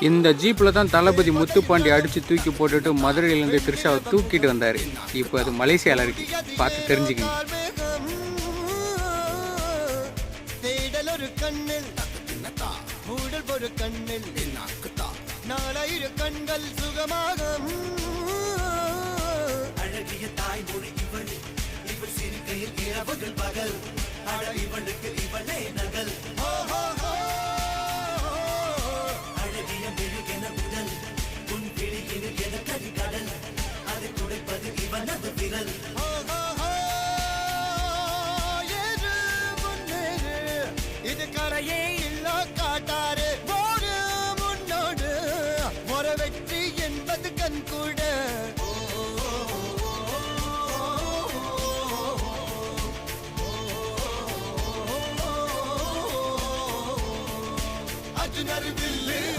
இந்த ஜீப்பில் தான் தளபதி முத்துப்பாண்டி அடித்து தூக்கி போட்டுட்டு மதுரையிலேருந்து த்ரிஷாவை தூக்கிட்டு வந்தார். இப்போ அது மலேசியாவில் இருக்கு, பார்த்து தெரிஞ்சுக்கங்க. அழகிய தாய்மொழி இவள், இவள் சிரிக்கையில் இரவுகள் பகல், அழ இவளுக்கு இவளே நகல்.